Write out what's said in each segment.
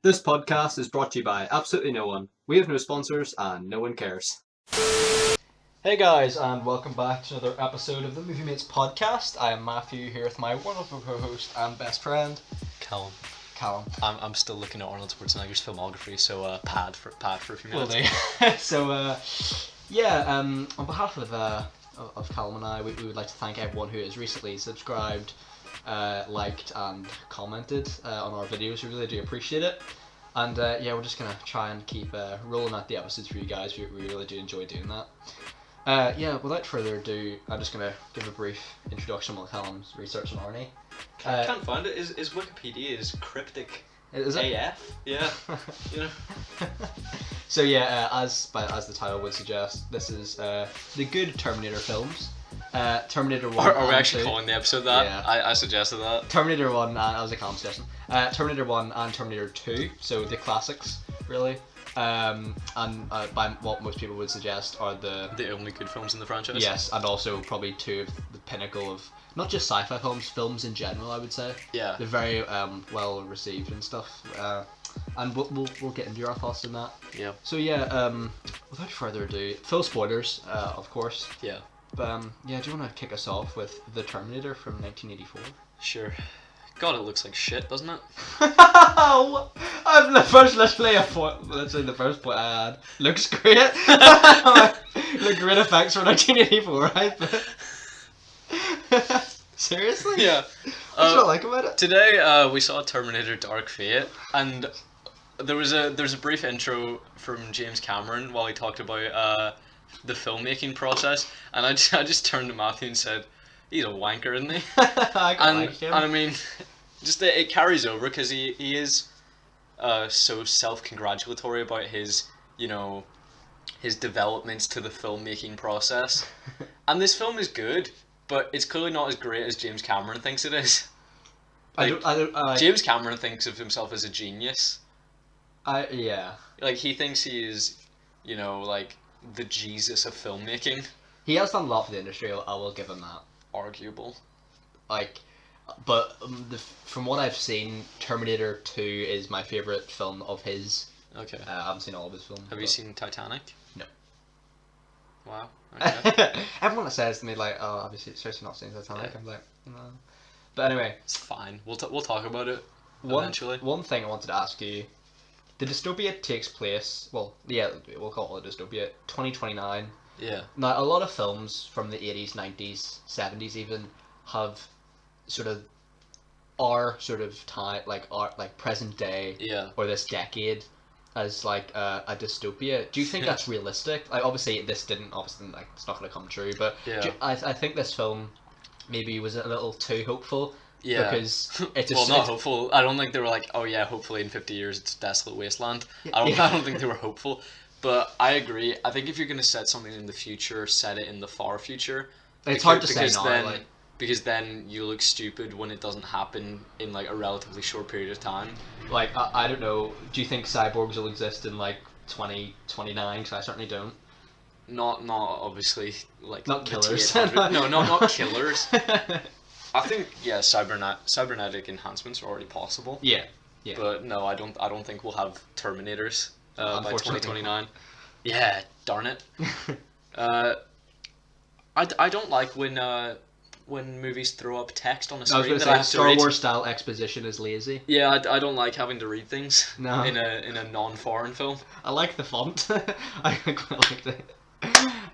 This podcast is brought to you by absolutely no one. We have no sponsors and no one cares. Hey guys, and welcome back to another episode of the Movie Mates podcast. I am Matthew here with my wonderful co-host and best friend, Callum. Callum. I'm still looking at Arnold Schwarzenegger's filmography, so pad for a few minutes. So, on behalf of Callum and I, we would like to thank everyone who has recently subscribed, liked and commented on our videos. We really do appreciate it. And we're just going to try and keep rolling out the episodes for you guys. We really do enjoy doing that. Without further ado, I'm just going to give a brief introduction while Callum's researching Arnie. I can't find it. Is Wikipedia is cryptic? Is it? AF? Yeah. You know. So as the title would suggest, this is the good Terminator films. Terminator 1 Are we and actually 2. calling the episode that? Yeah. I suggested that. Terminator 1 and that was a Callum suggestion. Terminator 1 and Terminator 2, so the classics, really. By what most people would suggest are the only good films in the franchise. Yes, and also probably two of the pinnacle of not just sci-fi films in general. I would say. Yeah. They're very well received and stuff. And we'll get into our thoughts on that. Yeah. So without further ado, full spoilers, of course. Yeah. But do you want to kick us off with The Terminator from 1984? Sure. God, it looks like shit, doesn't it? I'm the first. Literally the first point I had. Looks great. Look, great effects for 1984, right? Seriously? Yeah. What do you like about it? Today we saw Terminator Dark Fate, and there was a brief intro from James Cameron while he talked about the filmmaking process, and I just turned to Matthew and said, he's a wanker, isn't he? And I mean, just it carries over because he is so self-congratulatory about his developments to the filmmaking process. And this film is good, but it's clearly not as great as James Cameron thinks it is. James Cameron thinks of himself as a genius. Like, he thinks he is, like, the Jesus of filmmaking. He has done a lot for the industry, I will give him that. Arguable. But from what I've seen, Terminator 2 is my favourite film of his. Okay. I haven't seen all of his films. Have you seen Titanic? No. Wow. Okay. Everyone says to me, like, oh, obviously, seriously not seen Titanic. Yeah. I'm like, no. But anyway. It's fine. We'll talk about it eventually. One thing I wanted to ask you. The dystopia takes place, we'll call it a dystopia, 2029. Yeah. Now, a lot of films from the 80s, 90s, 70s even, have present day, or this decade as like a dystopia. Do you think that's realistic? Like, obviously it's not going to come true, but I think this film maybe was a little too hopeful. Yeah. Because it's not hopeful. I don't think they were like, oh yeah, hopefully in 50 years it's a desolate wasteland. I don't think they were hopeful. But I agree. I think if you're going to set something in the future, set it in the far future. It's hard to say now. Because then you look stupid when it doesn't happen in like a relatively short period of time. Like, I don't know. Do you think cyborgs will exist in like 2029? Because I certainly don't. Not obviously like not killers. No, not killers. I think cybernetic enhancements are already possible. Yeah. But no, I don't think we'll have Terminators by 2029. Yeah, darn it. I don't like when movies throw up text on a screen. I was going to say Star Wars style exposition is lazy. Yeah, I don't like having to read things. No. In a non-foreign film. I like the font. I quite liked it.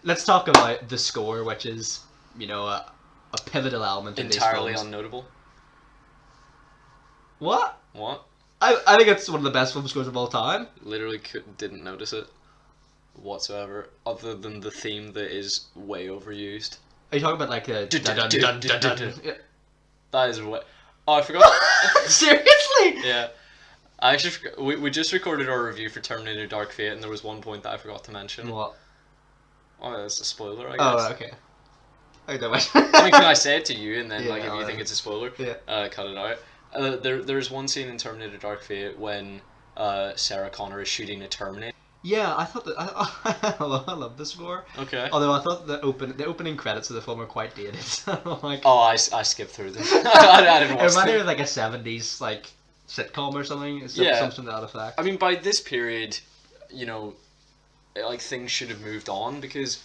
Let's talk about the score, which is a pivotal element in these films. Entirely unnotable. What? What? I think it's one of the best film scores of all time. Literally didn't notice it whatsoever, other than the theme that is way overused. Are you talking about like a That is what. Oh, I forgot. Seriously? Yeah. I actually we just recorded our review for Terminator Dark Fate, and there was one point that I forgot to mention. What? Oh, that's a spoiler, I guess. Oh, okay. I mean, can I say it to you, and then if you think it's a spoiler, cut it out. There's one scene in Terminator Dark Fate when Sarah Connor is shooting a Terminator. Yeah, I thought that I love the score. Okay. Although I thought the opening credits of the film were quite dated. I skipped through them. I didn't watch it reminded me of like a 70s like sitcom or something. It's Yeah. something to that effect. I mean, by this period, you know, like things should have moved on because,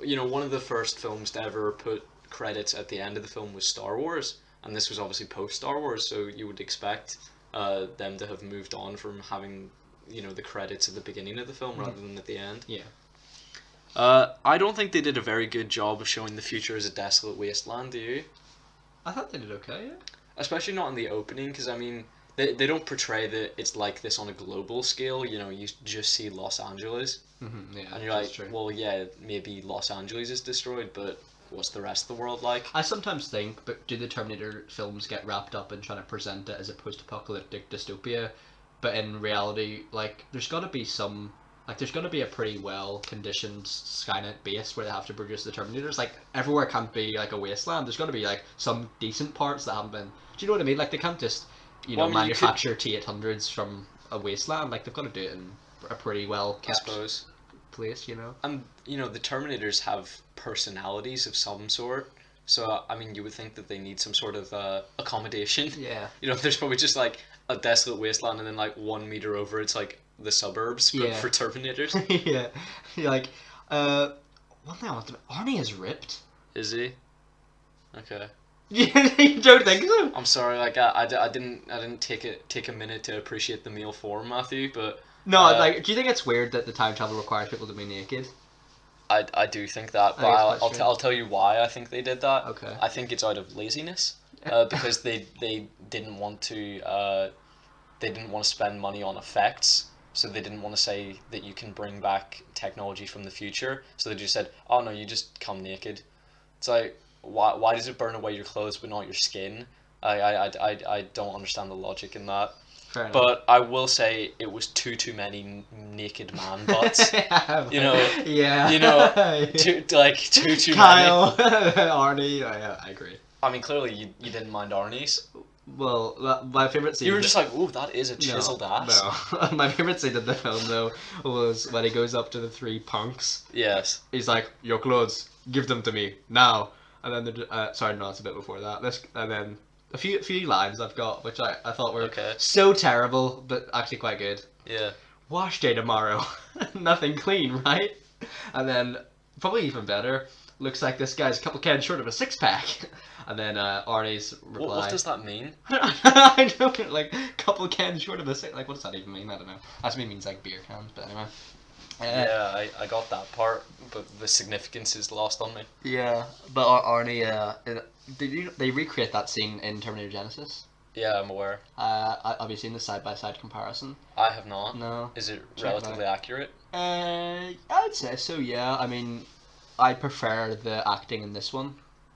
you know, one of the first films to ever put credits at the end of the film was Star Wars, and this was obviously post Star Wars, so you would expect them to have moved on from having, you know, the credits at the beginning of the film rather than at the end. Yeah. I don't think they did a very good job of showing the future as a desolate wasteland, do you? I thought they did okay, yeah. Especially not in the opening, because, I mean, they don't portray that it's like this on a global scale, you know, you just see Los Angeles, Yeah, and you're like, well, yeah, maybe Los Angeles is destroyed, but what's the rest of the world like? I sometimes think, but do the Terminator films get wrapped up in trying to present it as a post-apocalyptic dystopia? But in reality, like, there's got to be a pretty well-conditioned Skynet base where they have to produce the Terminators. Like, everywhere can't be, like, a wasteland. There's got to be, like, some decent parts that haven't been... Do you know what I mean? Like, they can't just, Well, I mean, manufacture T-800s from a wasteland. Like, they've got to do it in a pretty well-kept place, you know? And, you know, the Terminators have personalities of some sort, so, I mean, you would think that they need some sort of accommodation. Yeah. You know, there's probably just, like, a desolate wasteland, and then, like, 1 meter over, it's, like, the suburbs, but Yeah. for Terminators. Yeah. Like, one thing I wanted to... Arnie is ripped. Is he? Okay. You don't think so? I'm sorry, like, I didn't take a minute to appreciate the male form, Matthew, but... No, like, do you think it's weird that the time travel requires people to be naked? I do think that, but I'll tell you why I think they did that. Okay. I think it's out of laziness, because they didn't want to spend money on effects, so they didn't want to say that you can bring back technology from the future. So they just said, "Oh no, you just come naked." It's like, why does it burn away your clothes but not your skin? I don't understand the logic in that. Fair enough. But I will say it was too many naked man butts. You know. Yeah. You know, too many. Kyle, Arnie, I agree. I mean, clearly you didn't mind Arnie's. Well, my favourite scene... You were just like, ooh, that is a chiseled ass. No. My favourite scene in the film, though, was when he goes up to the three punks. Yes. He's like, your clothes, give them to me, now. And then, sorry, no, it's a bit before that. And then a few lines I've got, which I thought were so terrible, but actually quite good. Yeah. Wash day tomorrow. Nothing clean, right? And then, probably even better, looks like this guy's a couple cans short of a six-pack. And then Arnie's reply... What does that mean? I don't know, like, couple cans short of a six... Like, what does that even mean? I don't know. That to me means, like, beer cans, but anyway. Yeah, I got that part, but the significance is lost on me. Yeah, but Arnie, they recreate that scene in Terminator Genesis? Yeah, I'm aware. Have you seen the side-by-side comparison? I have not. No. Is it relatively accurate? I'd say so, yeah. I mean, I prefer the acting in this one.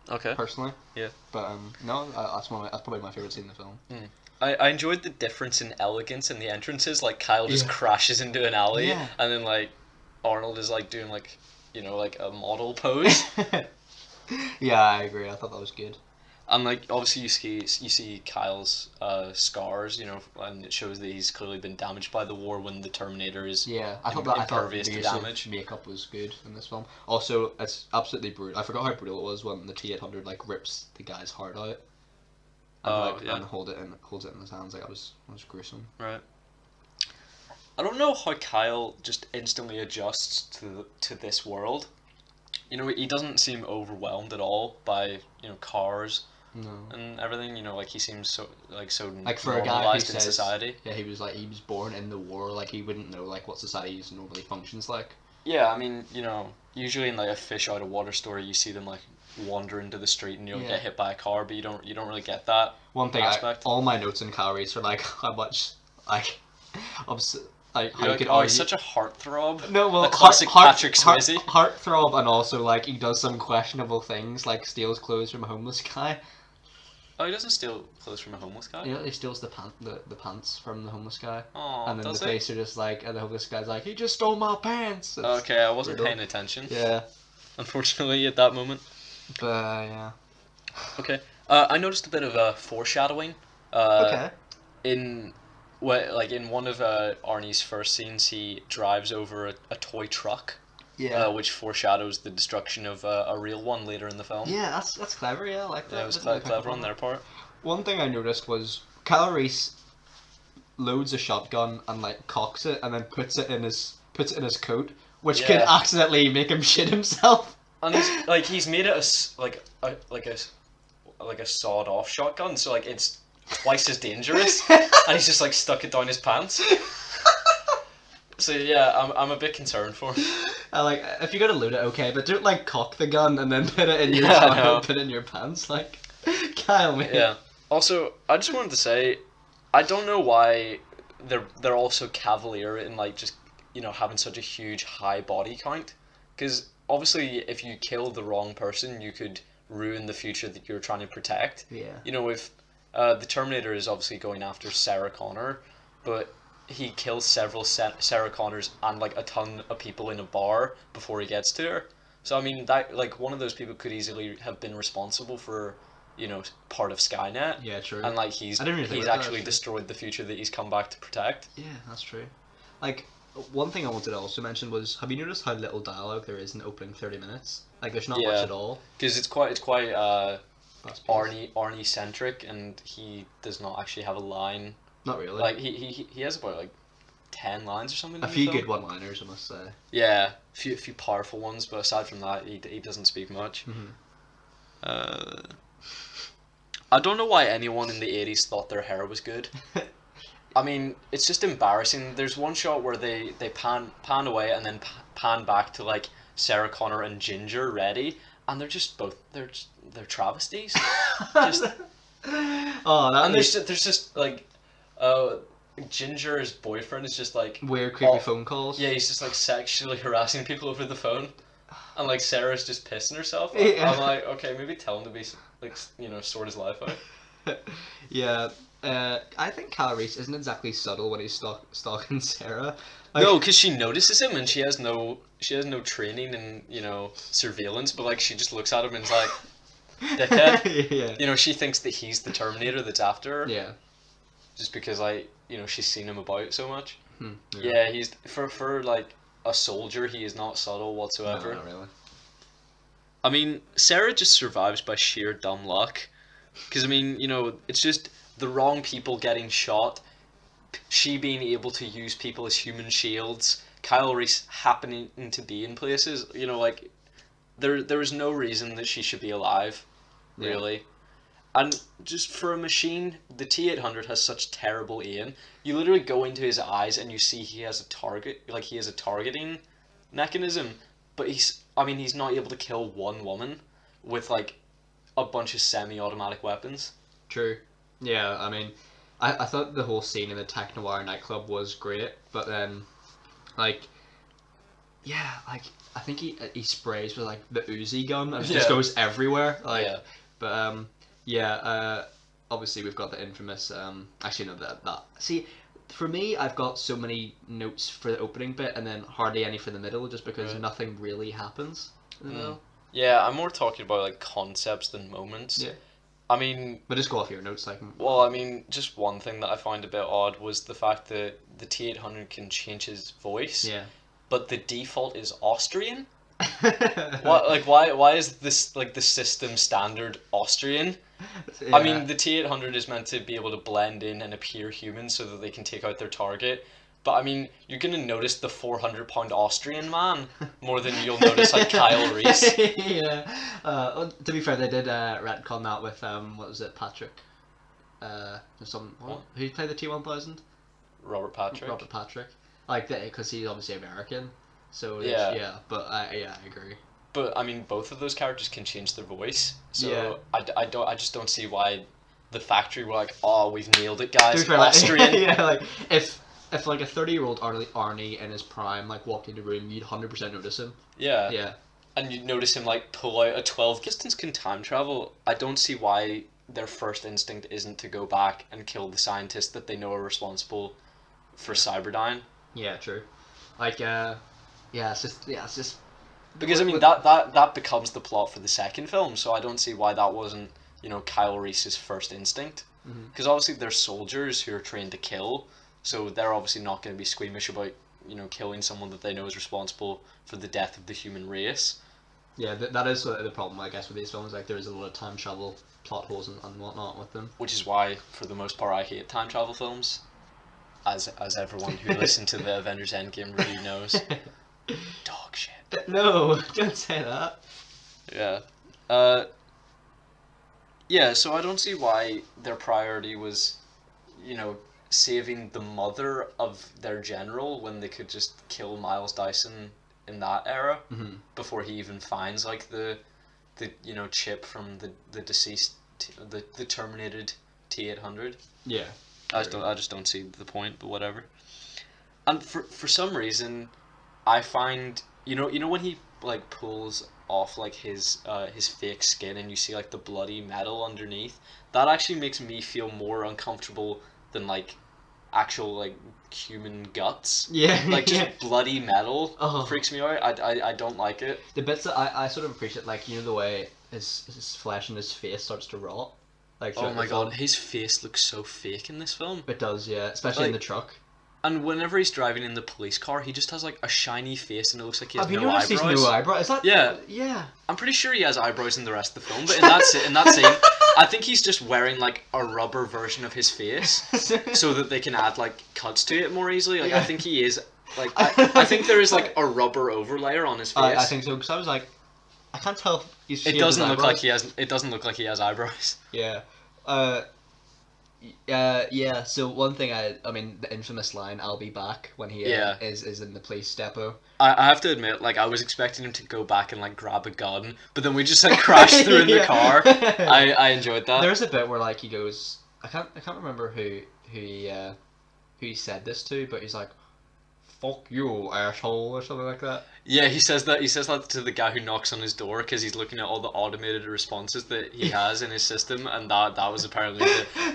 Okay. Personally. Yeah. But, no, that's probably my favourite scene in the film. Mm. I enjoyed the difference in elegance in the entrances. Like, Kyle just crashes into an alley, and then, like, Arnold is, like, doing, like, you know, like, a model pose. Yeah, I agree. I thought that was good. And, like, obviously you see Kyle's scars, you know, and it shows that he's clearly been damaged by the war when the Terminator is I thought the to use damage. of makeup was good in this film. Also, it's absolutely brutal. I forgot how brutal it was when the T-800 like rips the guy's heart out. And holds it in his hands. Like, that was gruesome. Right. I don't know how Kyle just instantly adjusts to this world. You know, he doesn't seem overwhelmed at all by, you know, cars and everything. You know, like, he seems so for a guy who normalized in says, society. Yeah, he was born in the war. Like, he wouldn't know like what society normally functions like. Yeah, I mean, you know, usually in like a fish out of water story, you see them like wander into the street and you'll get hit by a car, but you don't really get that. One thing, aspect. all my notes and calories are like how much like how You're you could like, he's such a heartthrob. No, well, a classic Patrick Swayze. Heartthrob, and also like he does some questionable things, like steals clothes from a homeless guy. Oh, he doesn't steal clothes from a homeless guy? You know, he steals the pants from the homeless guy. Oh, and then does the he? face are just like, and the homeless guy's like, he just stole my pants. It's okay, I wasn't brutal. paying attention. Yeah. Unfortunately, at that moment. But yeah. Okay. I noticed a bit of foreshadowing. Okay. In one of Arnie's first scenes, he drives over a toy truck. Yeah. Which foreshadows the destruction of a real one later in the film. Yeah, that's clever. Yeah, I like that. Yeah, it was quite clever on their part. One thing I noticed was Kyle Reese loads a shotgun and like cocks it and then puts it in his coat, which Yeah. could accidentally make him shit himself. And he's made it like a sawed off shotgun, so like it's twice as dangerous, and he's just like stuck it down his pants. So yeah, I'm a bit concerned for him. Like, if you're gonna load it, okay, but don't like cock the gun and then put it in your Yeah, I shotgun, know. put it in your pants, like, Kyle, mate. Yeah. Also, I just wanted to say, I don't know why they're all so cavalier in like just having such a huge high body count, because obviously if you kill the wrong person, you could ruin the future that you're trying to protect. Yeah. If the Terminator is obviously going after Sarah Connor, but he kills several Sarah Connors and like a ton of people in a bar before he gets to her. So I mean that like one of those people could easily have been responsible for part of Skynet. Yeah, true. And like he's I didn't really think he's about that, actually actually. destroyed the future that he's come back to protect. Yeah, that's true. Like, one thing I wanted to also mention was, have you noticed how little dialogue there is in the opening 30 minutes? Like, there's not Yeah. much at all. Because it's quite Fast-paced. Arnie centric, and he does not actually have a line. Not really. Like he has about like 10 lines or something. a in the few film. good one-liners, I must say. Yeah, a few powerful ones, but aside from that, he doesn't speak much. Mm-hmm. I don't know why anyone in the 80s thought their hair was good. I mean, it's just embarrassing. There's one shot where they pan away and then pan back to like Sarah Connor and Ginger ready, and they're just both they're travesties. Just, Oh, that and was there's just like Ginger's boyfriend is just like weird, creepy oh, phone calls. yeah, he's just like sexually harassing people over the phone, and like Sarah's just pissing herself. Yeah. I'm like, okay, maybe tell him to be like sort his life out. Yeah. I think Kyle Reese isn't exactly subtle when he's stalking Sarah. Like, No, because she notices him and she has no training in surveillance, but like she just looks at him and is like, dickhead. yeah. She thinks that he's the Terminator that's after her. Yeah. Just because like she's seen him about so much. Yeah. Yeah, he's for like a soldier, he is not subtle No, whatsoever. not really. I mean, Sarah just survives by sheer dumb luck. Because, I mean, it's just the wrong people getting shot, she being able to use people as human shields, Kyle Reese happening to be in places, like, there is no reason that she should be alive, really. Yeah. And just for a machine, the T-800 has such terrible aim. You literally go into his eyes and you see he has a target, like he has a targeting mechanism, but he's not able to kill one woman with like a bunch of semi-automatic weapons. True. Yeah, I mean, I thought the whole scene in the Tech Noir nightclub was great, but then, like, yeah, like, I think he sprays with, like, the Uzi gun, and it just Yeah. goes everywhere, like, Yeah. but, obviously we've got the infamous, actually, no, that, see, for me, I've got so many notes for the opening bit, and then hardly any for the middle, just because Right. nothing really happens, you know? Yeah, I'm more talking about like concepts than moments. Yeah. I mean, But just go off your notes, like... well, I mean, just one thing that I find a bit odd was the fact that the T-800 can change his voice, Yeah. but the default is Austrian. What, like, why is this like the system standard Austrian? I mean, the T-800 is meant to be able to blend in and appear human so that they can take out their target. But I mean, you're gonna notice the 400-pound Austrian man more than you'll notice like Kyle Reese. Yeah. To be fair, they did retcon that with what was it, Patrick? Who played the T-1000? Robert Patrick. Robert Patrick. Like, because he's obviously American. So Yeah. yeah. But I agree. But I mean, both of those characters can change their voice. So Yeah. I just don't see why the factory were like, oh, we've nailed it, guys. To be fair, like, Austrian. yeah, like if like a 30-year-old Arnie in his prime like walked into a room, you'd 100% notice him. Yeah. Yeah. And you'd notice him like pull out a 12. Distance can time travel. I don't see why their first instinct isn't to go back and kill the scientists that they know are responsible for Cyberdyne. Yeah, true. Like, it's just. Because I mean that becomes the plot for the second film, so I don't see why that wasn't Kyle Reese's first instinct. Because obviously they're soldiers who are trained to kill, so they're obviously not going to be squeamish about killing someone that they know is responsible for the death of the human race. Yeah, that is the problem, I guess, with these films. Like, there is a lot of time travel plot holes and whatnot with them. Which is why, for the most part, I hate time travel films. as everyone who listened to the Avengers Endgame review knows. Dog shit. No, don't say that. Yeah. Yeah, so I don't see why their priority was, saving the mother of their general when they could just kill Miles Dyson in that era before he even finds like the chip from the deceased the terminated T-800. Yeah. I just don't see the point, but whatever. And for some reason, I find when he like pulls off like his fake skin and you see like the bloody metal underneath, that actually makes me feel more uncomfortable than like actual like human guts. Yeah. Like just bloody metal Oh. freaks me out. I don't like it. The bits that I sort of appreciate, like, the way his flesh and his face starts to rot. Like, Oh throughout my the film. god, his face looks so fake in this film. It does, yeah. Especially in Like, the truck. And whenever he's driving in the police car, he just has like a shiny face and it looks like he has Have you no noticed eyebrows. he's no eyebrows? Is that... Yeah. Yeah. I'm pretty sure he has eyebrows in the rest of the film, but in that scene, I think he's just wearing like a rubber version of his face so that they can add like cuts to it more easily. Like I think he is like I think there is like a rubber overlayer on his face. I think so, because I was like, I can't tell if he's It shaved doesn't his look like eyebrows. he has. It doesn't look like he has eyebrows. Yeah. Yeah, so one thing I mean, the infamous line, "I'll be back," when he Yeah. is in the police depot. I have to admit, like I was expecting him to go back and like grab a gun, but then we just like crashed through in the Yeah. car. I enjoyed that. There's a bit where like he goes, I can't remember who he said this to, but he's like, "Fuck you, asshole," or something like that. Yeah, he says that to the guy who knocks on his door because he's looking at all the automated responses that he has in his system, and that was apparently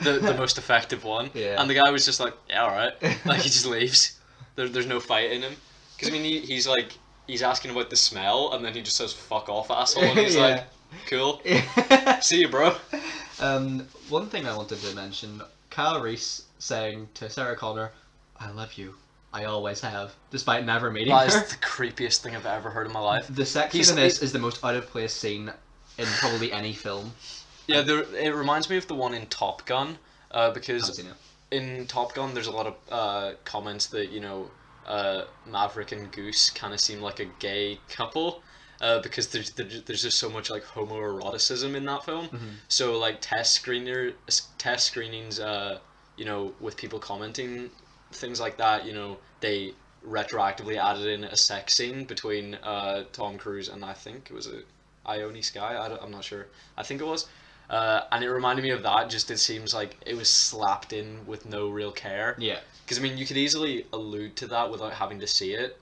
the most effective one. Yeah. And the guy was just like, yeah, all right, like he just leaves. There's no fight in him because I mean he's asking about the smell, and then he just says "fuck off, asshole," and he's Yeah. like, cool, see you, bro. One thing I wanted to mention, Kyle Reese saying to Sarah Connor, "I love you. I always have," despite never meeting That her. is the creepiest thing I've ever heard in my life. The sex scene in this is the most out of place scene in probably any film. Yeah, it reminds me of the one in Top Gun, because Haven't seen it. in Top Gun there's a lot of comments that Maverick and Goose kind of seem like a gay couple, because there's just so much like homoeroticism in that film. Mm-hmm. So like test screenings, with people commenting things like that, they retroactively added in a sex scene between Tom Cruise and I think it was Ione Skye. I'm not sure. I think it was. And it reminded me of that. Just it seems like it was slapped in with no real care. Yeah. Because I mean, you could easily allude to that without having to see it.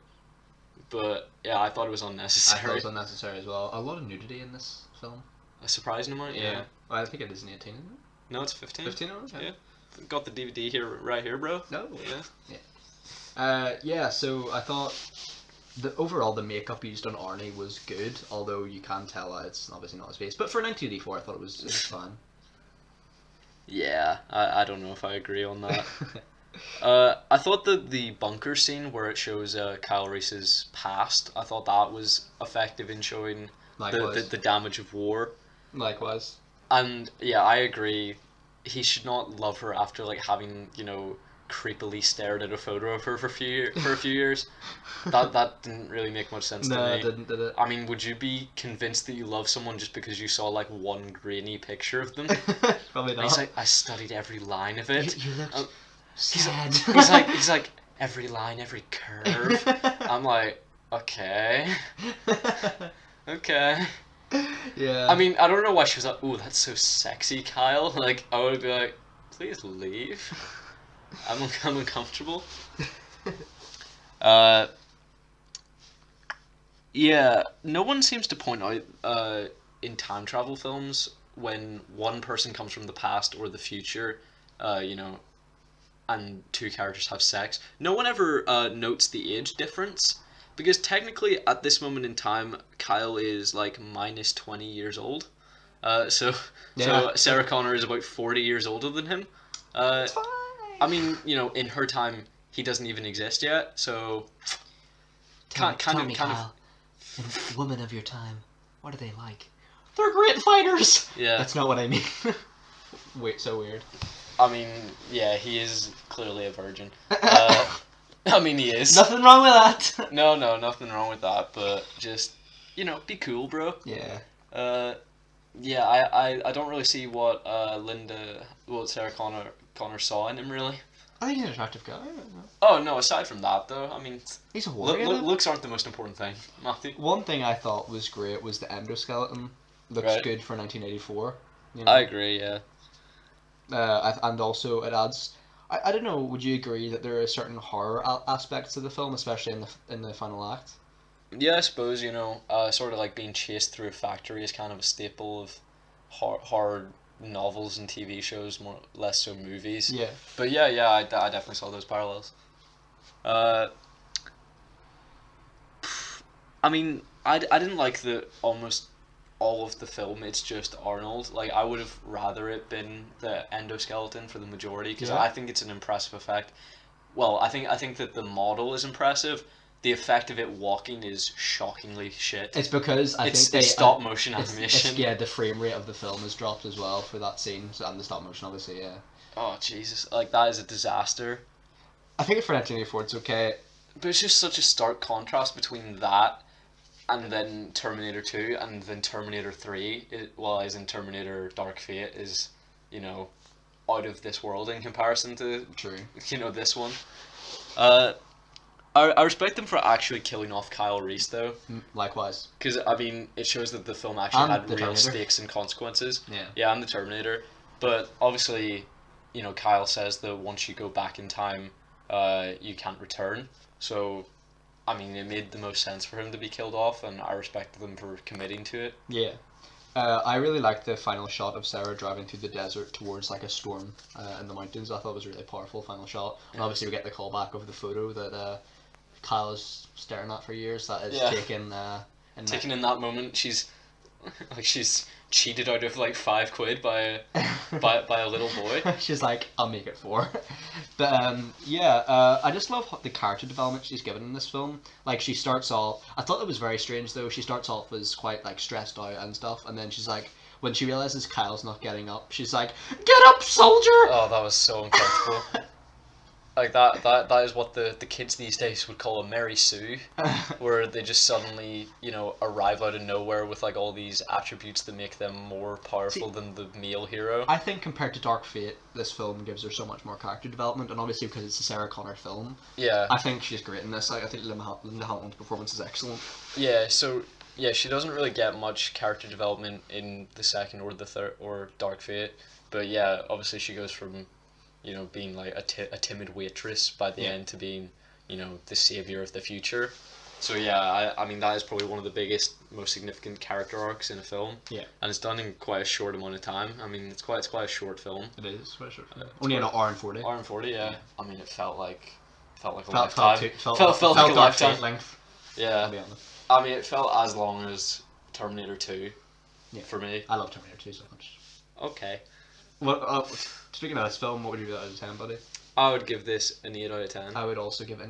But yeah, I thought it was I thought unnecessary. it was unnecessary as well. A lot of nudity in this film. A surprising amount. Yeah. Well, I think it is an 18, isn't it? No, it's 15. 15 hours? Yeah. Got the DVD here, right here, bro. No. Yeah. Yeah, so I thought overall the makeup used on Arnie was good, although you can tell it's obviously not his face. But for 1984, I thought it was fine. Yeah, I don't know if I agree on that. I thought that the bunker scene where it shows Kyle Reese's past, I thought that was effective in showing the damage of war. Likewise. And yeah, I agree. He should not love her after like having creepily stared at a photo of her for a few years. That didn't really make much sense to me. No, it didn't, did it? I mean, would you be convinced that you love someone just because you saw like one grainy picture of them? Probably not. He's like, I studied every line of it. You look He's sad. he's like every line, every curve. I'm like, okay. Yeah. I mean, I don't know why she was like, ooh, that's so sexy, Kyle. Like, I would be like, please leave. I'm uncomfortable. Yeah, no one seems to point out in time travel films when one person comes from the past or the future, and two characters have sex. No one ever notes the age difference. Because technically, at this moment in time, Kyle is like minus 20 years old. So Sarah Connor is about 40 years older than him. It's fine. I mean, in her time, he doesn't even exist yet. So Tell me, kind Kyle, and women of your time, what are they like? They're great fighters. Yeah. That's not what I mean. Wait, so weird. I mean, yeah, he is clearly a virgin. I mean, he is. Nothing wrong with that. No, nothing wrong with that, but just, be cool, bro. Yeah. Yeah, I don't really see what Sarah Connor saw in him, really. I think he's an attractive guy. I don't know. Oh, no, aside from that, though, I mean, He's a warrior. looks aren't the most important thing, Matthew. One thing I thought was great was the endoskeleton. Looks Right. good for 1984. I agree, yeah. And also it adds. I don't know. Would you agree that there are certain horror aspects to the film, especially in the final act? Yeah, I suppose, sort of like being chased through a factory is kind of a staple of horror novels and TV shows, more less so movies. Yeah. But yeah, I definitely saw those parallels. I mean, I didn't like almost all of the film. It's just Arnold. Like, I would have rather it been the endoskeleton for the majority, because I think it's an impressive effect. Well, I think that the model is impressive. The effect of it walking is shockingly shit. It's because it's they stop motion animation. Yeah, the frame rate of the film is dropped as well for that scene, and the stop motion, obviously. Yeah. Oh Jesus! Like, that is a disaster. I think for 1984 it's okay. But it's just such a stark contrast between that and then Terminator 2 and then Terminator 3. As in Terminator Dark Fate is, out of this world in comparison to True. This one. I respect them for actually killing off Kyle Reese, though. Likewise. Because, I mean, it shows that the film actually And had the real Terminator. stakes and consequences. Yeah. Yeah, and the Terminator. But, obviously, Kyle says that once you go back in time, you can't return. So, I mean, it made the most sense for him to be killed off, and I respect them for committing to it. Yeah. I really liked the final shot of Sarah driving through the desert towards like a storm in the mountains. I thought it was a really powerful final shot. And obviously we get the callback of the photo that Kyle is staring at for years. That is taken in that moment. She's cheated out of like £5 by a little boy. She's like, I'll make it 4. But I just love the character development she's given in this film. Like, she starts off, I thought it was very strange though, she starts off as quite like stressed out and stuff, and then she's like, when she realizes Kyle's not getting up, she's like, get up, soldier! Oh, that was so uncomfortable. Like, that is what the kids these days would call a Mary Sue, where they just suddenly, arrive out of nowhere with like all these attributes that make them more powerful than the male hero. I think compared to Dark Fate, this film gives her so much more character development, and obviously because it's a Sarah Connor film, Yeah. I think she's great in this. I think Linda Hamilton's performance is excellent. Yeah, so she doesn't really get much character development in the second or the third or Dark Fate, but yeah, obviously she goes from being like a timid waitress by the end to being, the savior of the future. So yeah, I mean that is probably one of the biggest, most significant character arcs in a film. Yeah. And it's done in quite a short amount of time. I mean, it's quite a short film. It is quite a short film. Only an hour and 40. Hour and 40, yeah. I mean, it felt like a Felt lifetime. felt like a Dark lifetime. Fate length. Yeah. I'll be honest. I mean, it felt as long as Terminator 2 for me. I love Terminator 2 so much. Okay. Well, speaking of this film, what would you give it out of 10, buddy? I would give this an 8 out of 10. I would also give it.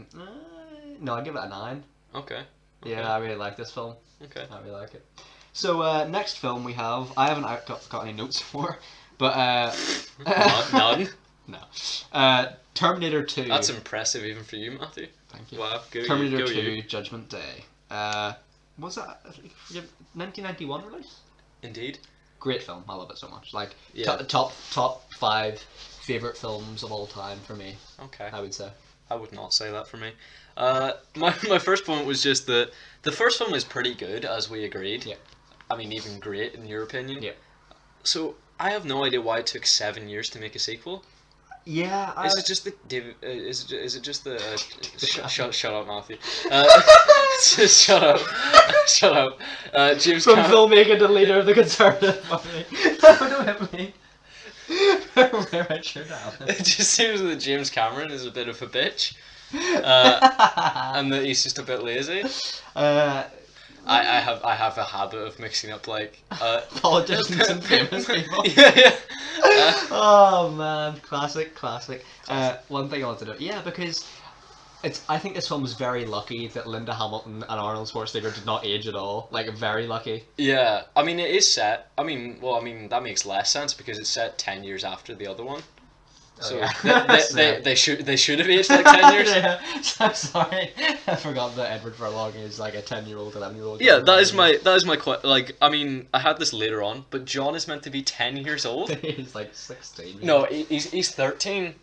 No, I'd give it a 9. Okay. Yeah, I really like this film. Okay. I really like it. So next film we have, I haven't got any notes for, but None. No. Terminator 2. That's impressive even for you, Matthew. Thank you. Wow. Terminator go 2 you. Judgment Day. Was that 1991 release? Indeed. Great film. I love it so much. Like Yeah. top 5 favorite films of all time for me. Okay. I would say. I would not say that for me. My first point was just that the first film is pretty good, as we agreed. Yeah. I mean, even great in your opinion. Yeah. So I have no idea why it took 7 years to make a sequel. Yeah. Is it just the David? Is it just the? Shut up, Matthew. Just shut up. Shut up. James. From filmmaker to leader of the Conservative Party. Don't hit me. Wear my shirt out. It just seems that James Cameron is a bit of a bitch, and that he's just a bit lazy. I have a habit of mixing up like politicians and famous people. Yeah. Oh man, classic. One thing I wanted to do, because I think this film was very lucky that Linda Hamilton and Arnold Schwarzenegger did not age at all. Like, very lucky. Yeah, I mean it is set. I mean that makes less sense because it's set 10 years after the other one. So yeah. they should have aged like 10 years. Yeah. I'm sorry, I forgot that Edward Furlong is like a 10-year-old, 11-year-old. Yeah, that is my like. I mean, I had this later on, but John is meant to be 10 years old. He's like 16. No, he's 13.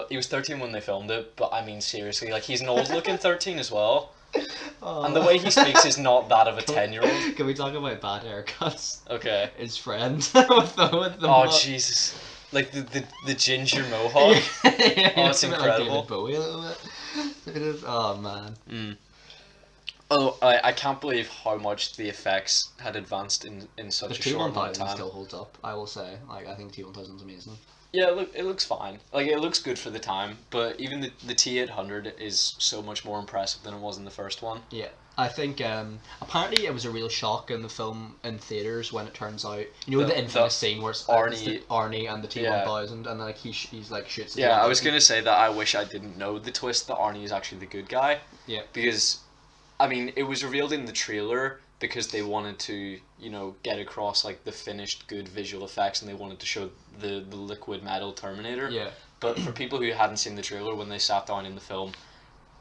He was 13 when they filmed it, but I mean seriously, like he's an old looking 13 as well. Oh. And the way he speaks is not that of a 10-year-old. Can we talk about bad haircuts? Okay. His friend with the Oh Jesus! Like the ginger mohawk. Yeah, Oh, it's a bit incredible. Like David Bowie a little bit. It is. Oh man. Mm. Oh, I can't believe how much the effects had advanced in such The a short amount of T1000 time. still holds up, I will say. Like, I think T1000's amazing. Yeah, it looks fine. Like it looks good for the time, but even the T800 is so much more impressive than it was in the first one. Yeah, I think apparently it was a real shock in the film in theaters when it turns out the infamous scene where it's Arnie and the T1000 and like he's like shoots. Yeah, I was gonna say that I wish I didn't know the twist that Arnie is actually the good guy. Yeah, because I mean it was revealed in the trailer because they wanted to get across like the finished good visual effects and they wanted to show the liquid metal Terminator. Yeah. But for people who hadn't seen the trailer when they sat down in the film,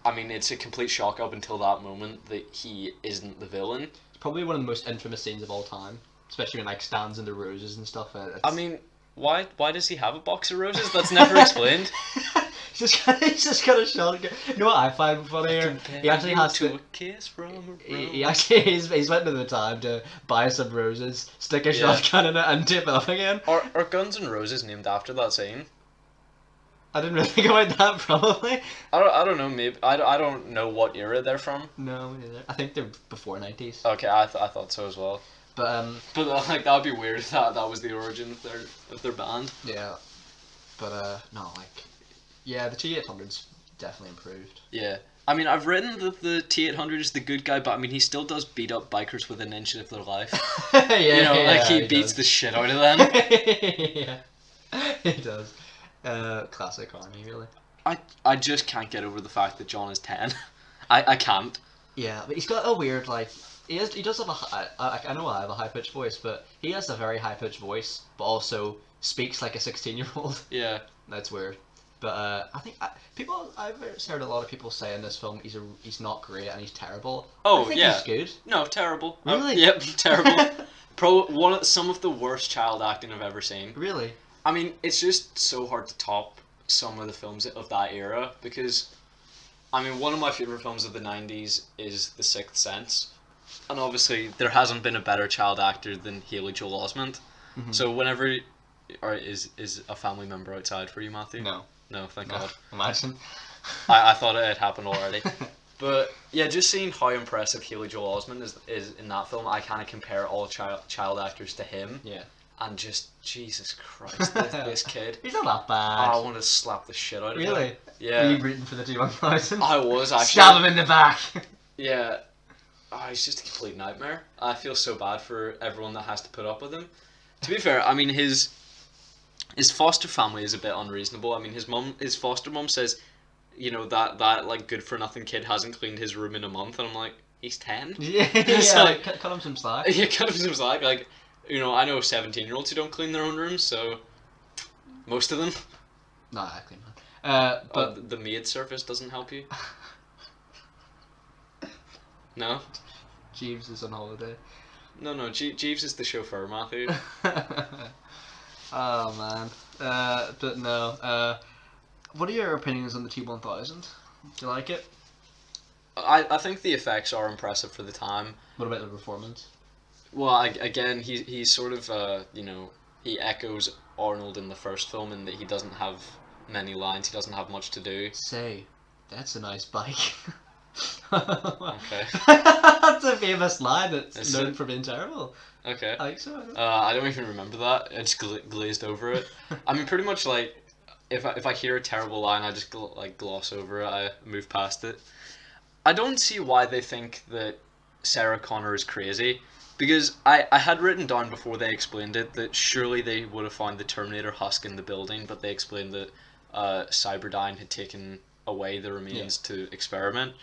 I mean, it's a complete shock up until that moment that he isn't the villain. It's probably one of the most infamous scenes of all time, especially when like stands in the roses and stuff. I mean, why does he have a box of roses? That's never explained. he's just got a shotgun. You know what I find funny here? He actually has to a kiss from a rose. He actually he's went to the time to buy some roses, stick a shotgun in it, and dip it up again. Are Guns N' Roses named after that scene? I didn't really think about that. Probably. I don't know. Maybe I don't know what era they're from. No, me neither. I think they're before 90s. Okay, I thought so as well. But like that'd be weird if that was the origin of their band. Yeah. But no, like, yeah, the T800's definitely improved. Yeah. I mean, I've written that the T800 is the good guy, but I mean, he still does beat up bikers with an inch of their life. Yeah, he beats the shit out of them. Yeah, he does. Classic Arnie, really. I just can't get over the fact that John is 10. I can't. Yeah, but he's got a weird, like, he does have I know I have a high-pitched voice, but he has a very high-pitched voice, but also speaks like a 16-year-old. Yeah. That's weird. But I think I've heard a lot of people say in this film he's not great and he's terrible. Oh, I think yeah. he's good. No, terrible. Really? Yep, terrible. Some of the worst child acting I've ever seen. Really? I mean, it's just so hard to top some of the films of that era because, I mean, one of my favourite films of the 90s is The Sixth Sense. And obviously, there hasn't been a better child actor than Haley Joel Osment. Mm-hmm. So whenever... Or is a family member outside for you, Matthew? No. No, thank God. Imagine. I thought it had happened already. But, yeah, just seeing how impressive Haley Joel Osment is in that film, I kind of compare all child actors to him. Yeah. And just, Jesus Christ, this kid. He's not that bad. I want to slap the shit out of him. Really? Yeah. Were you rooting for the T1000? I was, actually. Stab him in the back! Yeah. Oh, he's just a complete nightmare. I feel so bad for everyone that has to put up with him. To be fair, I mean, his foster family is a bit unreasonable. I mean, his foster mom says, that like good for nothing kid hasn't cleaned his room in a month, and I'm like, he's 10. Yeah, like, cut him some slack. Yeah, cut him some slack. Like, I know 17-year-olds who don't clean their own rooms, so most of them. No, I clean man. But the maid service doesn't help you. No. Jeeves is on holiday. No. Jeeves is the chauffeur, Matthew. Oh man. But no. What are your opinions on the T1000? Do you like it? I think the effects are impressive for the time. What about the performance? Well, again, he's sort of he echoes Arnold in the first film in that he doesn't have many lines. He doesn't have much to do. Say, that's a nice bike. Okay. That's a famous line that's known for being terrible. Okay. I think so. I don't even remember that. I just glazed over it. I mean, pretty much like if I hear a terrible line, I just gloss over it. I move past it. I don't see why they think that Sarah Connor is crazy. Because I had written down before they explained it that surely they would have found the Terminator husk in the building, but they explained that Cyberdyne had taken away the remains to experiment.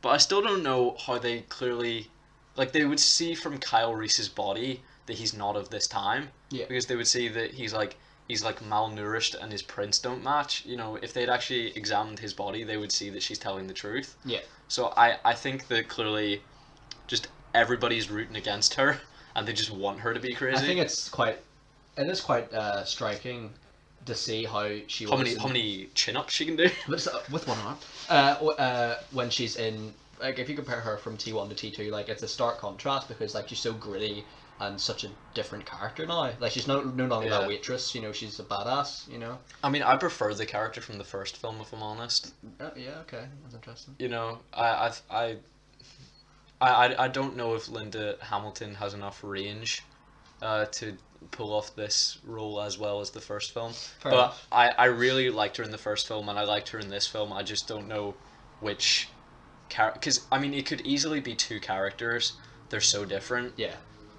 But I still don't know how they clearly... Like, they would see from Kyle Reese's body that he's not of this time. Yeah. Because they would see that he's, like, he's like malnourished and his prints don't match. You know, if they'd actually examined his body, they would see that she's telling the truth. Yeah. So I think that clearly, just everybody's rooting against her, and they just want her to be crazy. I think it is quite striking to see how she how was. how many chin-ups she can do? With one arm. When she's in, like, if you compare her from T1 to T2, like, it's a stark contrast because, like, she's so gritty and such a different character now. Like, she's no longer that waitress, you know, she's a badass, you know. I mean, I prefer the character from the first film, if I'm honest. Yeah, okay, that's interesting. You know, I don't know if Linda Hamilton has enough range to pull off this role as well as the first film. Fair enough. I really liked her in the first film, and I liked her in this film. I just don't know which character, because I mean, it could easily be two characters. They're so different. Yeah.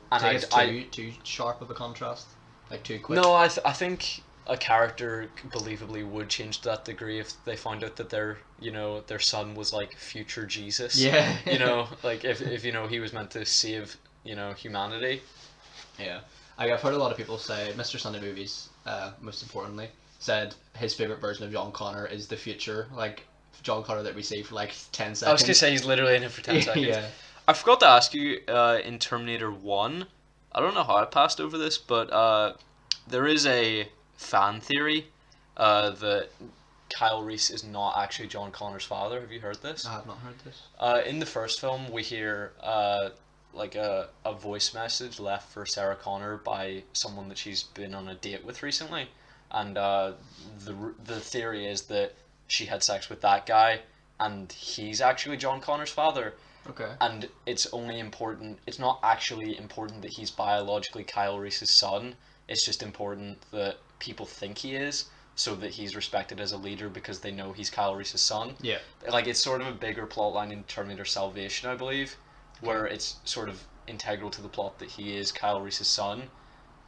And I think it's too sharp of a contrast, like too quick. No, I think a character believably would change to that degree if they found out that their son was like future Jesus. Yeah. You know, like if he was meant to save humanity. Yeah. I've heard a lot of people say Mr. Sunday Movies, most importantly, said his favourite version of John Connor is the future, like John Connor that we see for like 10 seconds. I was gonna say he's literally in it for 10 seconds. Yeah. I forgot to ask you, in Terminator 1, I don't know how I passed over this, but there is a fan theory that Kyle Reese is not actually John Connor's father. Have you heard this? I have not heard this. In the first film, we hear like a voice message left for Sarah Connor by someone that she's been on a date with recently, and the theory is that she had sex with that guy, and he's actually John Connor's father. Okay. And it's not actually important that he's biologically Kyle Reese's son. It's just important that people think he is, so that he's respected as a leader because they know he's Kyle Reese's son. Yeah. Like, it's sort of a bigger plot line in Terminator Salvation, I believe, where it's sort of integral to the plot that he is Kyle Reese's son,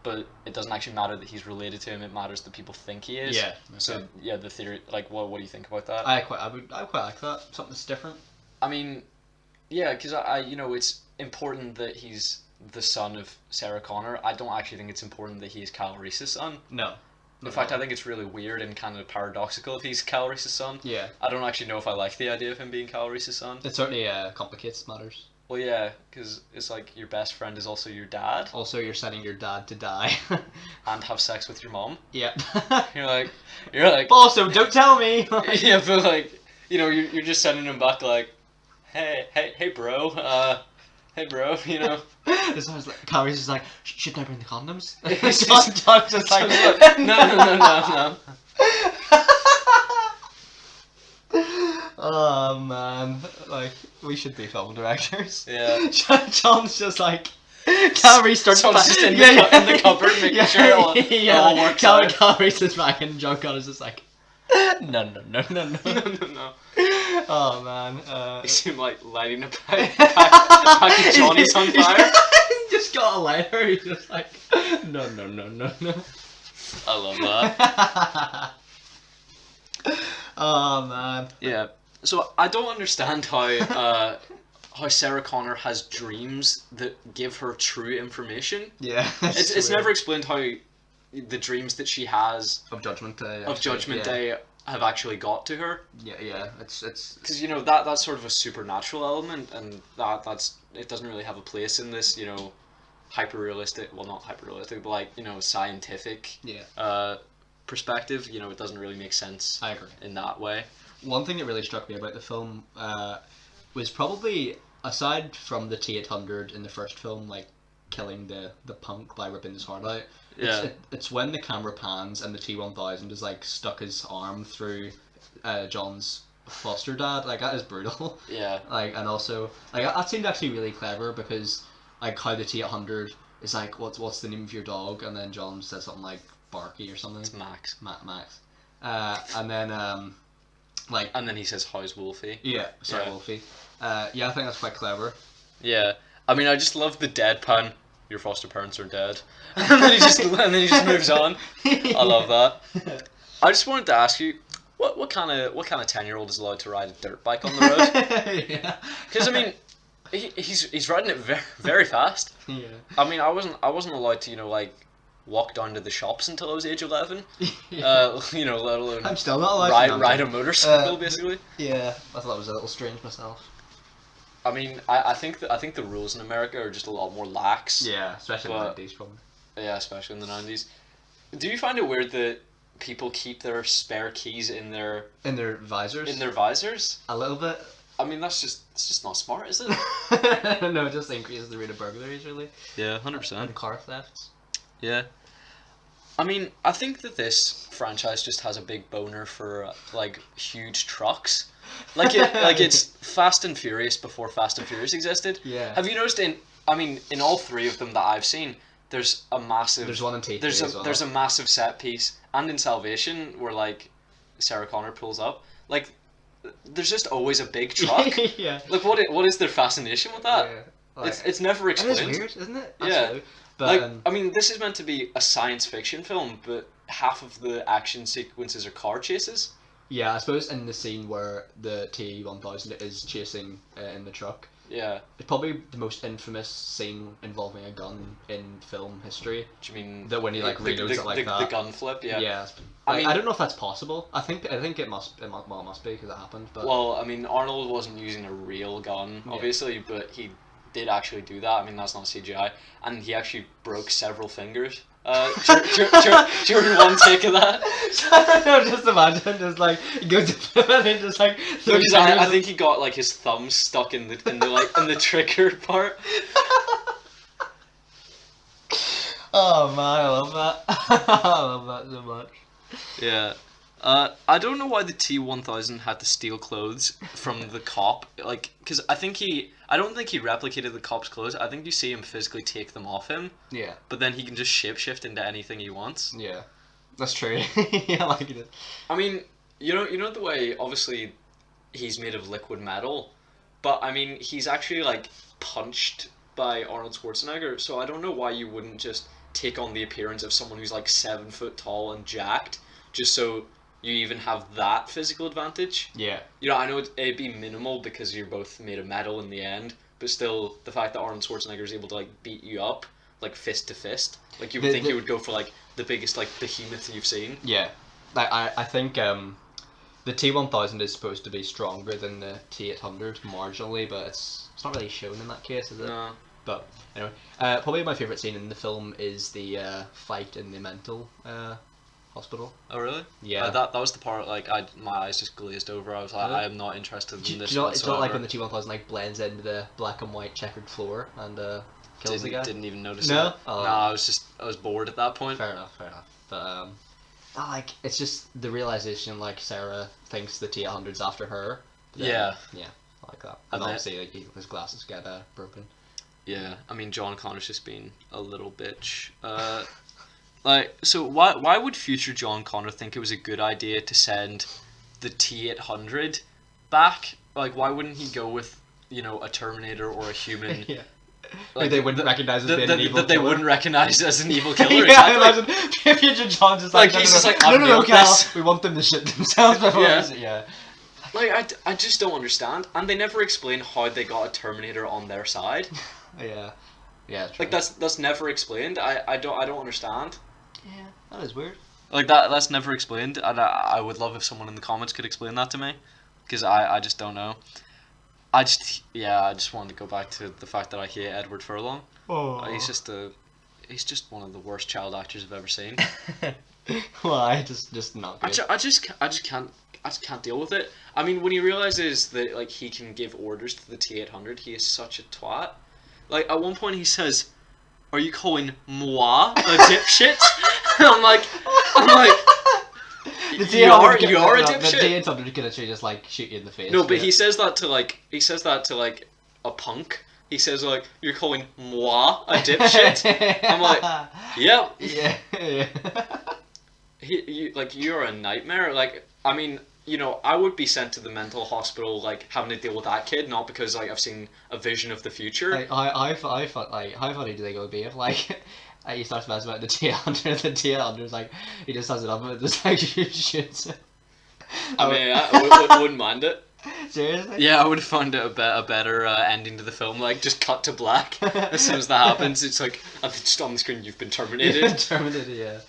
but it doesn't actually matter that he's related to him. It matters that people think he is. Yeah. Okay. So yeah, the theory. Like, what do you think about that? I quite like that. Something that's different. I mean, yeah, because I it's important that he's the son of Sarah Connor. I don't actually think it's important that he is Kyle Reese's son. No. In fact, I think it's really weird and kind of paradoxical if he's Kyle Reese's son. Yeah. I don't actually know if I like the idea of him being Kyle Reese's son. It certainly complicates matters. Well, yeah, because it's like your best friend is also your dad. Also, you're sending your dad to die. And have sex with your mom. Yeah. You're like. Also, don't tell me. Yeah, but like, you're just sending him back like, hey, bro, hey, bro, This sounds like Carrie's just like, shouldn't I bring the condoms? It's John's just like, no. Oh man, like we should be film directors. Yeah. John's just like, Carrie starts. John's just in the cupboard making sure it all works out. Carrie's just back and John Connor's just like, no. No. Oh man. You seem like lighting a pack of Johnny's on fire. He just got a lighter. He's just like, no. I love that. Oh man. Yeah. So I don't understand how Sarah Connor has dreams that give her true information. Yeah. It's never explained how the dreams that she has of Judgment Day. Of Judgment Day have actually got to her. Yeah. It's because that's sort of a supernatural element, and it doesn't really have a place in this hyper realistic. Well, not hyper realistic, but like scientific. Yeah. Perspective. It doesn't really make sense. I agree. In that way. One thing that really struck me about the film was probably, aside from the T-800 in the first film, like killing the punk by ripping his heart out. Yeah. It's when the camera pans and the T-1000 is like stuck his arm through John's foster dad. Like, that is brutal. Yeah. Like, and also like that seemed actually really clever because like how the T-800 is like, what's the name of your dog, and then John says something like Barky or something. It's Max. Max. And then and then he says, "How's Wolfie?" Yeah, sorry, yeah. Wolfie. Yeah, I think that's quite clever. Yeah, I mean, I just love the deadpan. Your foster parents are dead, and then he just moves on. I love that. I just wanted to ask you, what kind of 10-year-old is allowed to ride a dirt bike on the road? Yeah. Because I mean, he's riding it very very fast. Yeah. I mean, I wasn't allowed to walk down to the shops until I was age 11. Yeah. You know, let alone I'm still not allowed ride a motorcycle, Uh, basically. Yeah, I thought it was a little strange myself. I mean, I think the rules in America are just a lot more lax. Yeah, especially in the 90s, probably. Yeah, especially in the 90s. Do you find it weird that people keep their spare keys in their visors? in their visors? A little bit. I mean, it's just not smart, is it? No, it just increases the rate of burglaries, really. Yeah, 100%. And car thefts. Yeah. I mean, I think that this franchise just has a big boner for like huge trucks. It's Fast and Furious before Fast and Furious existed. Yeah. Have you noticed in all three of them that I've seen, there's a massive There's one in T3 there's a as well. there's a massive set piece, and in Salvation where like Sarah Connor pulls up, like there's just always a big truck. Yeah. Like what is their fascination with that? Yeah. Like, It's never explained. It is weird, isn't it? Yeah. Absolutely. But Like, I mean, this is meant to be a science fiction film, but half of the action sequences are car chases. yeah, I suppose in the scene where the T-1000 is chasing in the truck, Yeah. it's probably the most infamous scene involving a gun in film history. Do you mean That when he like reloads it like that. The gun flip, yeah. Yeah. I I mean- I don't know if that's possible. I think it must be because it happened. But Well, I mean, Arnold wasn't using a real gun, Yeah. obviously, but he did actually do that. I mean, that's not CGI, and he actually broke several fingers. During one take of that. No, just imagine, just like he goes to flip it and just like. No, because I think he got like his thumb stuck in the trigger part. Oh man, I love that. I love that so much. Yeah. I don't know why the T-1000 had to steal clothes from the cop, like, because I don't think he replicated the cop's clothes. I think you see him physically take them off him, Yeah, but then he can just shapeshift into anything he wants. yeah, that's true. Yeah, I like it. I mean, you know the way, obviously, he's made of liquid metal, but I mean, he's actually, like, punched by Arnold Schwarzenegger, so I don't know why you wouldn't just take on the appearance of someone who's, like, 7 foot tall and jacked, just so you even have that physical advantage. Yeah, You know, I know it'd be minimal because you're both made of metal in the end, but still, the fact that Arnold Schwarzenegger is able to, like, beat you up, like, fist to fist, like, you would think he would go for, like, the biggest, like, behemoth you've seen. yeah. I think the T-1000 is supposed to be stronger than the T-800 marginally, but it's not really shown in that case, is it? No. But anyway, probably my favourite scene in the film is the fight in the mental hospital. Oh, really? Yeah. That was the part, like, my eyes just glazed over. I was like, Really? I am not interested Do in you this know, it's not like whatsoever. when the T-1000 like blends into the black and white checkered floor and kills the guy. Didn't even notice No? it. Oh. No, I was bored at that point. Fair enough. But like it's just the realization like Sarah thinks the T-800's after her. But then- Yeah. Yeah, I like that. And And then- obviously like his glasses get broken. Yeah, I mean, John Connor's just being a little bitch. Like, so why would future John Connor think it was a good idea to send the T-800 back? Like, why wouldn't he go with, you know, a Terminator or a human? Yeah. Like, they wouldn't recognize as being an evil that they killer. wouldn't recognize as an evil killer. Yeah, Exactly. imagine future John's just like, Like, he's just like, no, I've no, nailed Cal, this." we want them to shit themselves before Yeah. this. Yeah. Like, I just don't understand. And they never explain how they got a Terminator on their side. Yeah. Yeah. True. Like, that's never explained. I don't understand. Yeah, that is weird. Like, that's never explained. And I would love if someone in the comments could explain that to me. Because I just don't know. I just wanted to go back to the fact that I hate Edward Furlong. Oh. He's just one of the worst child actors I've ever seen. Why? Just not good. I just can't deal with it. I mean, when he realizes that like he can give orders to the T-800, he is such a twat. Like at one point he says, "Are you calling moi a dipshit?" I'm like, you are a dipshit. The T-800 could actually just like shoot you in the face. No, but yeah. he says that to like a punk. He says like, "You're calling moi a dipshit." I'm like, yep. Yeah. Yeah. You're a nightmare. Like, I mean, you know, I would be sent to the mental hospital, like, having to deal with that kid, not because, like, I've seen a vision of the future. Like, I thought, like, how funny do they go be if, like, he starts messing about the T-800, the T-800's like, he just has it up and it just, like, shoots it. I mean, I wouldn't mind it. Seriously? Yeah, I would have found it a better ending to the film. Like, just cut to black as soon as that happens. It's like, and just on the screen, you've been terminated. Terminated, yeah.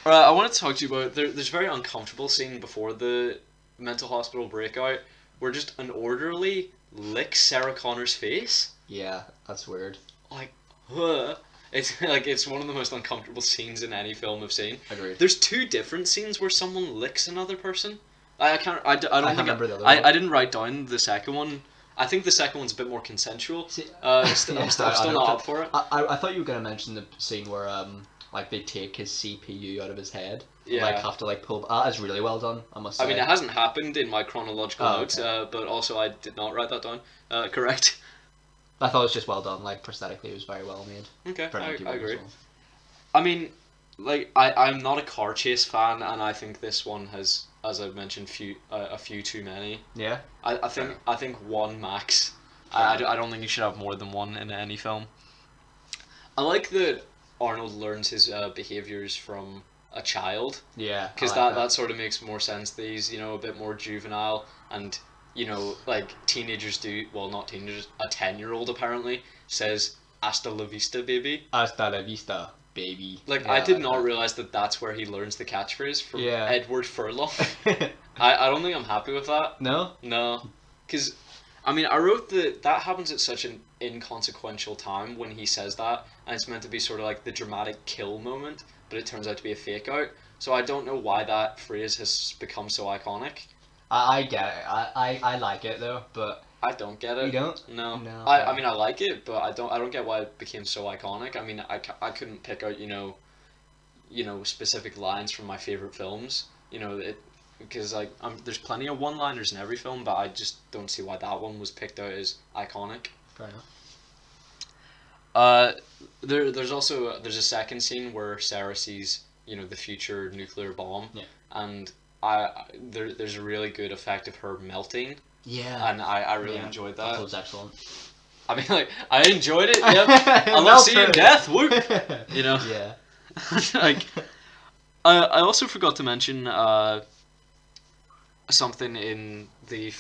I want to talk to you about there's a very uncomfortable scene before the mental hospital breakout where just an orderly licks Sarah Connor's face. Yeah, that's weird. Like, huh. It's like it's one of the most uncomfortable scenes in any film I've seen. Agreed. There's two different scenes where someone licks another person. I don't think remember the other one. I didn't write down the second one. I think the second one's a bit more consensual. See, I'm still not up for it. I thought you were gonna mention the scene where like they take his CPU out of his head. Yeah. Like have to like pull. That is really well done, I must say. I mean, it hasn't happened in my chronological notes, okay. but also I did not write that down. Correct. I thought it was just well done. Like prosthetically, it was very well made. Okay, For an I empty one as agree. well. I mean, like I'm not a car chase fan, and I think this one has, as I've mentioned, a few too many. Yeah. I think one max. I don't think you should have more than one in any film. I like that Arnold learns his behaviors from a child. Yeah. Because I like that sort of makes more sense. That he's a bit more juvenile, and like teenagers do. Well, not teenagers. A 10-year-old apparently says "Hasta la vista, baby." Hasta la vista, baby. Like Yeah, I did like not that. realize that that's where he learns the catchphrase from Yeah. Edward Furlong. I don't think I'm happy with that. No. No, because I mean I wrote that happens at such an inconsequential time when he says that, and it's meant to be sort of like the dramatic kill moment, but it turns out to be a fake out. So I don't know why that phrase has become so iconic. I get it. I like it though, but I don't get it. you don't. No. No, I okay. mean I like it, but I don't get why it became so iconic. I mean I couldn't pick out specific lines from my favorite films. Because like there's plenty of one-liners in every film, but I just don't see why that one was picked out as iconic. Fair enough. There's a second scene where Sarah sees the future nuclear bomb, Yeah. and there's a really good effect of her melting, Yeah. and I really enjoyed that. That was excellent. I mean, like I enjoyed it. Yep. I love seeing death. Whoop. Yeah. Like I also forgot to mention something in the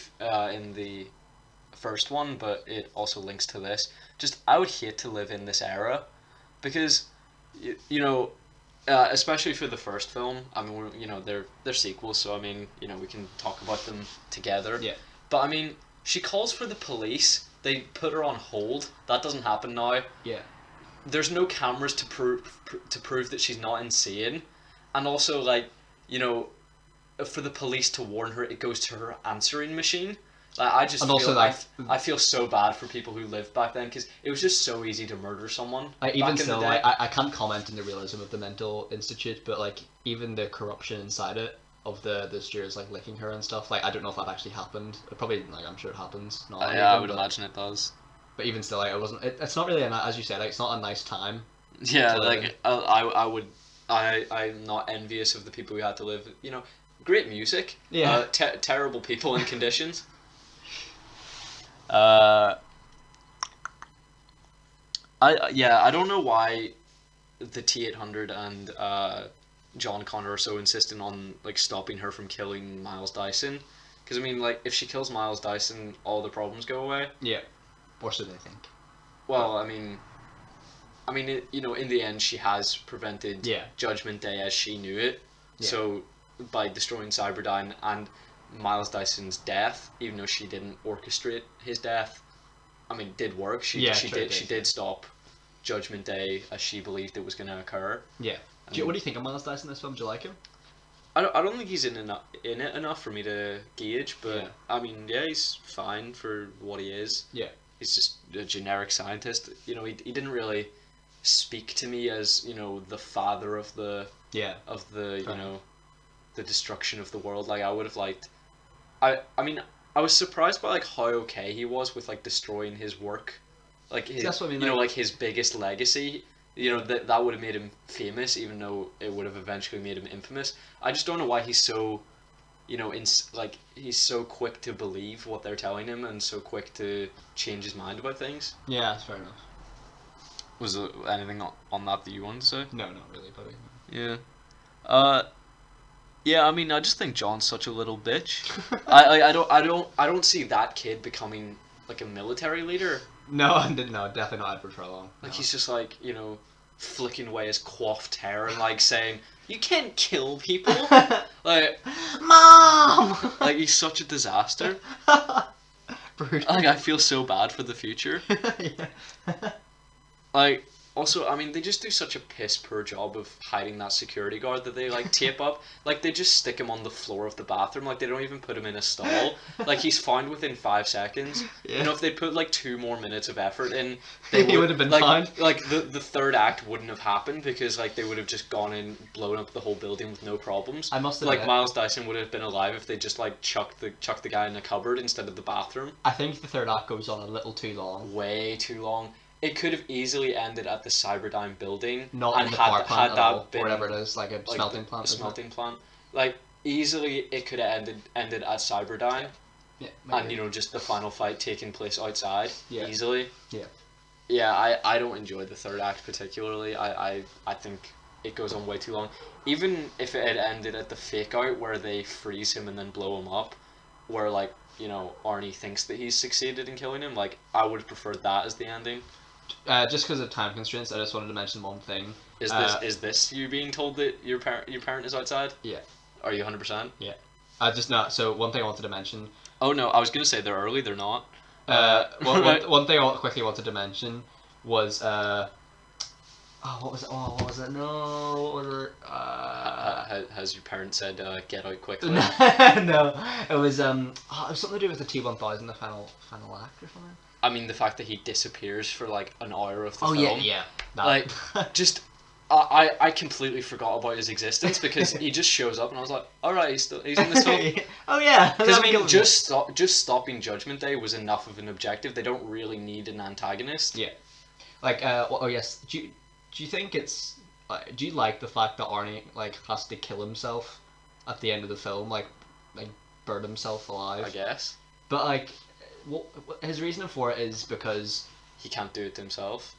first one, but it also links to this. Just I would hate to live in this era, because especially for the first film. I mean, they're sequels, so I mean, we can talk about them together. Yeah. But I mean, she calls for the police. They put her on hold. That doesn't happen now. Yeah. There's no cameras to prove that she's not insane, and also like for the police to warn her, it goes to her answering machine. Like I just And feel also, like, I feel so bad for people who lived back then, because it was just so easy to murder someone. Even back still, in the day. like, I can't comment on the realism of the mental institute, but like even the corruption inside it of the stewards like licking her and stuff. Like I don't know if that actually happened. It probably, like, I'm sure it happens. Not Yeah, I would imagine it does. But even still, like it wasn't. It's not really as you said. Like it's not a nice time. Yeah, to live in. like I'm not envious of the people who had to live. Great music. Yeah. Terrible people and conditions. I don't know why the T-800 and John Connor are so insistent on like stopping her from killing Miles Dyson, because I mean, like, if she kills Miles Dyson, all the problems go away. Yeah. Or so they think. Well, I mean, in the end, she has prevented Yeah. Judgment Day as she knew it. Yeah. So by destroying Cyberdyne and Miles Dyson's death, even though she didn't orchestrate his death, I mean, did work. She did stop Judgment Day as she believed it was going to occur. Yeah. What do you think of Miles Dyson in this film? Do you like him? I don't think he's in it enough for me to gauge, but Yeah. I mean, yeah, he's fine for what he is. Yeah. He's just a generic scientist. He didn't really speak to me as the father of the Yeah. the destruction of the world. Like I would have liked. I mean, I was surprised by like how okay he was with like destroying his work, like his, That's what I mean, like his biggest legacy. That would have made him famous, even though it would have eventually made him infamous. I just don't know why he's so, he's so quick to believe what they're telling him and so quick to change his mind about things. Yeah, that's fair enough. Was there anything on that you wanted to say? No, not really, buddy. Yeah. Yeah, I mean, I just think John's such a little bitch. I don't see that kid becoming like a military leader. No, no, definitely not Edward Furlong. Like No. he's just like, flicking away his coiffed hair and like saying, "You can't kill people." Like, Mom! like he's such a disaster. Brutal. Like I feel so bad for the future. Yeah. Like, also, I mean, they just do such a piss poor job of hiding that security guard that they like tape up. Like they just stick him on the floor of the bathroom. Like they don't even put him in a stall. Like he's found within 5 seconds. Yeah. You know, if they put like 2 more minutes of effort in, He would have been like, fine. Like the third act wouldn't have happened because like they would have just gone in, blown up the whole building with no problems. I must Like admit, Miles Dyson would have been alive if they just like chucked the guy in the cupboard instead of the bathroom. I think the third act goes on a little too long. Way too long. It could have easily ended at the Cyberdyne building. Not and in the power plant at all, been, or whatever it is, like a like, smelting plant. A smelting plant. Like easily, it could have ended at Cyberdyne, Yeah, and maybe. just the final fight taking place outside. Yeah. Easily. Yeah. Yeah, I don't enjoy the third act particularly. I think it goes on way too long. Even if it had ended at the fake out where they freeze him and then blow him up, where like Arnie thinks that he's succeeded in killing him, like I would have preferred that as the ending. Just because of time constraints, I just wanted to mention one thing. Is this you being told that your parent is outside? Yeah. Are you 100%? Just not. So one thing I wanted to mention. Oh no, I was gonna say they're early. They're not. One thing I quickly wanted to mention was what was it? Oh, what was it? No, what was it? Has your parent said get out quickly? No, it was it was something to do with the T-1000, the final act or something. I mean, the fact that he disappears for like an hour of the film. Yeah. That. Like, just I completely forgot about his existence because he just shows up and I was like, all right, he's in this film. Oh yeah. Because I mean, just stopping Judgment Day was enough of an objective. They don't really need an antagonist. Yeah. Like oh yes. Do you think it's do you like the fact that Arnie like has to kill himself at the end of the film, like burn himself alive? I guess. But like, his reasoning for it is because he can't do it to himself.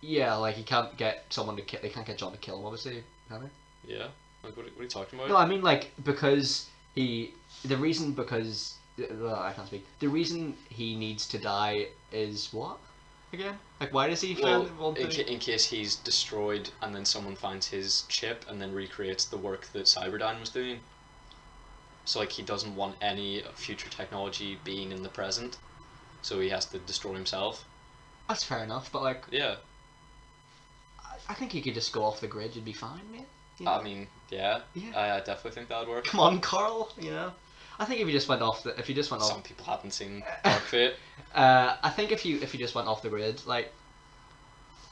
Yeah, like he can't get someone to kill. They can't get John to kill him, obviously, can they? Yeah. Like, what are you talking about? No, I mean like because I can't speak. The reason he needs to die is what? Again? Like why does he want to... in case he's destroyed and then someone finds his chip and then recreates the work that Cyberdyne was doing. So like he doesn't want any future technology being in the present, so he has to destroy himself. That's fair enough, but like... Yeah. I think he could just go off the grid, you'd be fine, mate. I mean, yeah. Yeah. I definitely think that would work. Come on, Carl, I think if you just went off Some people haven't seen Dark Fate. I think if you just went off the grid, like...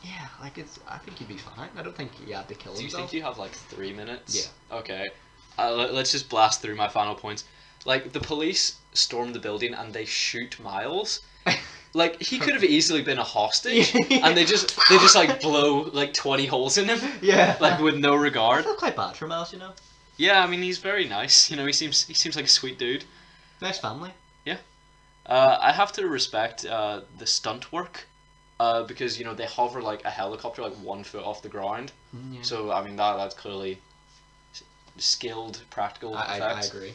Yeah, like I think you'd be fine. I don't think he had to kill himself. Do you think you have like 3 minutes? Yeah. Okay. Let's just blast through my final points. Like, the police storm the building and they shoot Miles. Like, he could have easily been a hostage, and they just like blow like 20 holes in him. Yeah. Like with no I regard. feel quite bad for Miles, Yeah, I mean he's very nice. He seems like a sweet dude. Nice family. Yeah. I have to respect the stunt work, because they hover like a helicopter like 1 foot off the ground. Yeah. So I mean that's clearly skilled practical effects. I agree.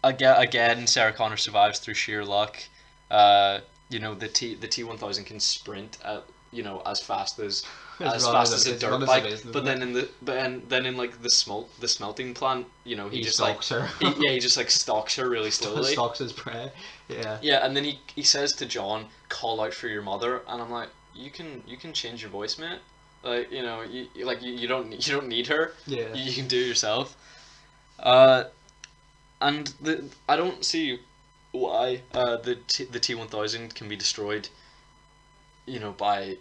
Again, Sarah Connor survives through sheer luck. The T-1000 can sprint at as fast as a dirt bike, but then in like the smelting plant, he just stalks her. he just like stalks her really slowly. Stalks his prey. Yeah. Yeah, and then he says to John, "Call out for your mother," and I'm like, you can change your voice, mate. Like you don't need her. Yeah. You can do it yourself. And I don't see why the T-1000 can be destroyed, by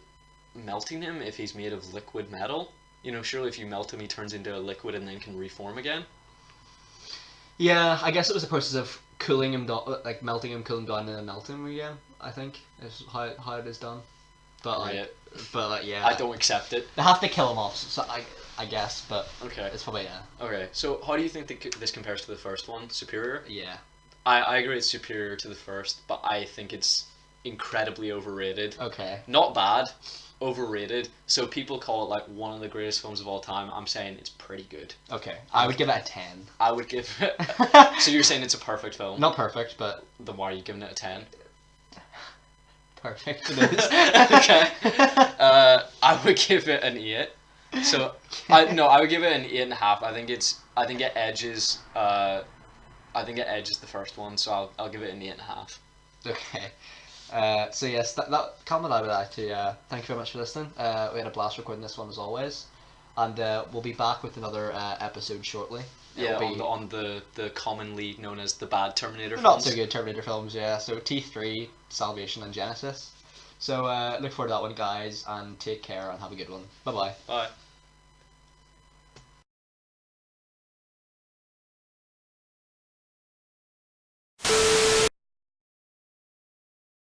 melting him if he's made of liquid metal. Surely if you melt him, he turns into a liquid and then can reform again. Yeah, I guess it was a process of cooling him down, like melting him, cooling him down, and then melting him again. I think is how it is done. But yeah. I don't accept it. They have to kill him off, so I guess, but okay. It's probably yeah. Okay, so how do you think this compares to the first one? Superior? Yeah. I agree it's superior to the first, but I think it's incredibly overrated. Okay. Not bad, overrated. So people call it like one of the greatest films of all time. I'm saying it's pretty good. Okay. I would give it a 10. I would give it. So you're saying it's a perfect film? Not perfect, but Then why are you giving it a 10? perfect it is. Okay. I would give it an 8. So I would give it an 8.5. I think it edges. I think it edges the first one, so I'll give it an 8.5. Okay. So yes, that Calvin and I would like to thank you very much for listening. We had a blast recording this one as always, and we'll be back with another episode shortly. Yeah, It'll be on the commonly known as the bad Terminator films. not so good Terminator films, yeah. So T3, Salvation, and Genesis. So look forward to that one, guys, and take care and have a good one. Bye bye. Bye.